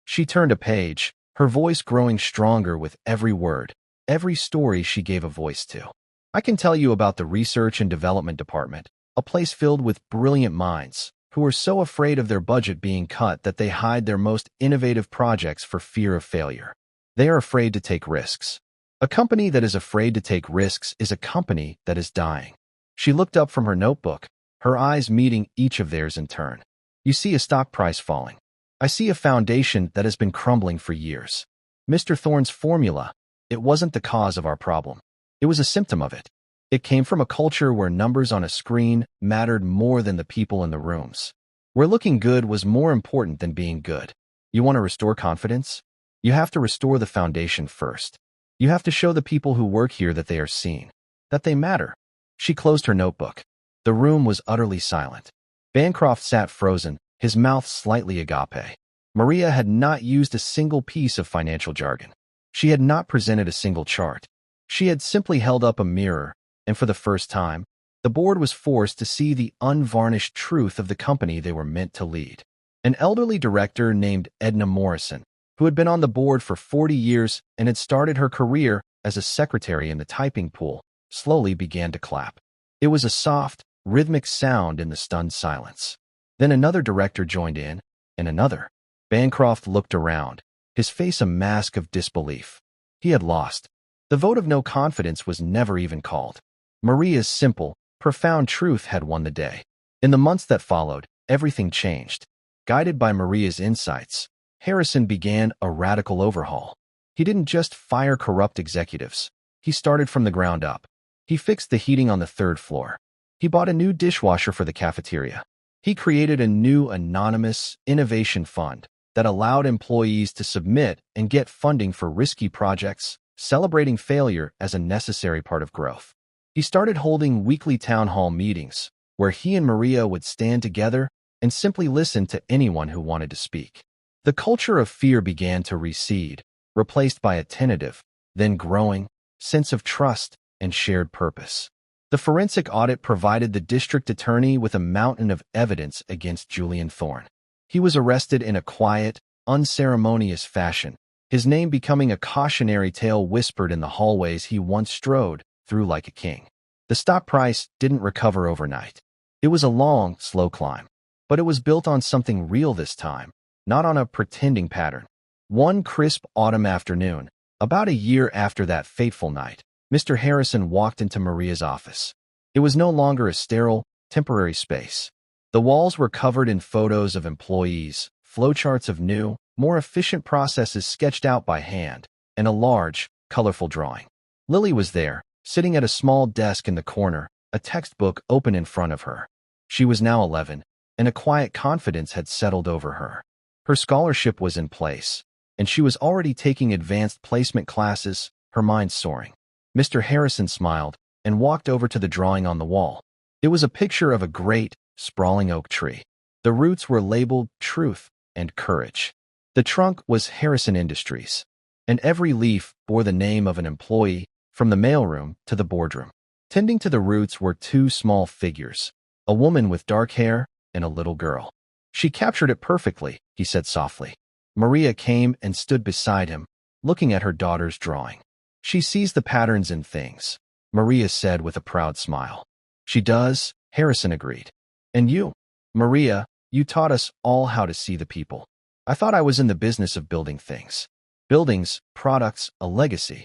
She turned a page, her voice growing stronger with every word, every story she gave a voice to. "I can tell you about the research and development department, a place filled with brilliant minds who are so afraid of their budget being cut that they hide their most innovative projects for fear of failure. They are afraid to take risks. A company that is afraid to take risks is a company that is dying." She looked up from her notebook, her eyes meeting each of theirs in turn. "You see a stock price falling. I see a foundation that has been crumbling for years. Mr. Thorne's formula, it wasn't the cause of our problem. It was a symptom of it. It came from a culture where numbers on a screen mattered more than the people in the rooms, where looking good was more important than being good. You want to restore confidence? You have to restore the foundation first. You have to show the people who work here that they are seen, that they matter. She closed her notebook. The room was utterly silent. Bancroft sat frozen, his mouth slightly agape. Maria had not used a single piece of financial jargon. She had not presented a single chart. She had simply held up a mirror, and for the first time, the board was forced to see the unvarnished truth of the company they were meant to lead. An elderly director named Edna Morrison, who had been on the board for 40 years and had started her career as a secretary in the typing pool, slowly began to clap. It was a soft, rhythmic sound in the stunned silence. Then another director joined in, and another. Bancroft looked around, his face a mask of disbelief. He had lost. The vote of no confidence was never even called. Maria's simple, profound truth had won the day. In the months that followed, everything changed. Guided by Maria's insights, Harrison began a radical overhaul. He didn't just fire corrupt executives. He started from the ground up. He fixed the heating on the third floor. He bought a new dishwasher for the cafeteria. He created a new anonymous innovation fund that allowed employees to submit and get funding for risky projects, celebrating failure as a necessary part of growth. He started holding weekly town hall meetings where he and Maria would stand together and simply listen to anyone who wanted to speak. The culture of fear began to recede, replaced by a tentative, then growing, sense of trust and shared purpose. The forensic audit provided the district attorney with a mountain of evidence against Julian Thorne. He was arrested in a quiet, unceremonious fashion, his name becoming a cautionary tale whispered in the hallways he once strode through like a king. The stock price didn't recover overnight. It was a long, slow climb, but it was built on something real this time, not on a pretending pattern. One crisp autumn afternoon, about a year after that fateful night, Mr. Harrison walked into Maria's office. It was no longer a sterile, temporary space. The walls were covered in photos of employees, flowcharts of new, more efficient processes sketched out by hand, and a large, colorful drawing. Lily was there, sitting at a small desk in the corner, a textbook open in front of her. She was now 11, and a quiet confidence had settled over her. Her scholarship was in place, and she was already taking advanced placement classes, her mind soaring. Mr. Harrison smiled and walked over to the drawing on the wall. It was a picture of a great, sprawling oak tree. The roots were labeled Truth and Courage. The trunk was Harrison Industries, and every leaf bore the name of an employee, from the mailroom to the boardroom. Tending to the roots were two small figures, a woman with dark hair and a little girl. She captured it perfectly, he said softly. Maria came and stood beside him, looking at her daughter's drawing. She sees the patterns in things, Maria said with a proud smile. She does, Harrison agreed. And you, Maria, you taught us all how to see the people. I thought I was in the business of building things. Buildings, products, a legacy.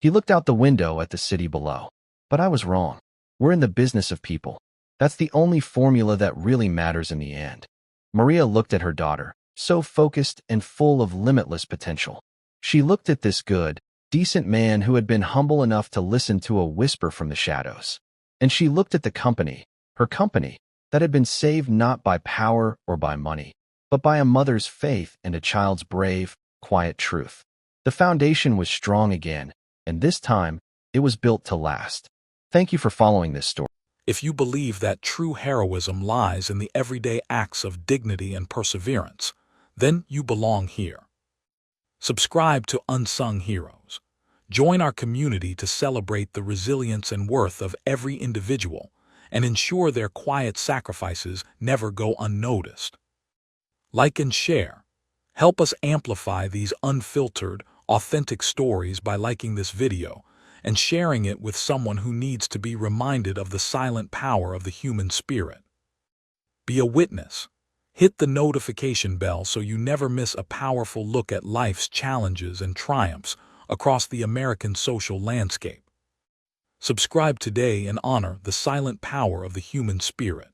He looked out the window at the city below. But I was wrong. We're in the business of people. That's the only formula that really matters in the end. Maria looked at her daughter, so focused and full of limitless potential. She looked at this good, decent man who had been humble enough to listen to a whisper from the shadows. And she looked at the company, her company, that had been saved not by power or by money, but by a mother's faith and a child's brave, quiet truth. The foundation was strong again, and this time, it was built to last. Thank you for following this story. If you believe that true heroism lies in the everyday acts of dignity and perseverance, then you belong here. Subscribe to Unsung Heroes. Join our community to celebrate the resilience and worth of every individual and ensure their quiet sacrifices never go unnoticed. Like and share. Help us amplify these unfiltered, authentic stories by liking this video and sharing it with someone who needs to be reminded of the silent power of the human spirit. Be a witness. Hit the notification bell so you never miss a powerful look at life's challenges and triumphs across the American social landscape. Subscribe today and honor the silent power of the human spirit.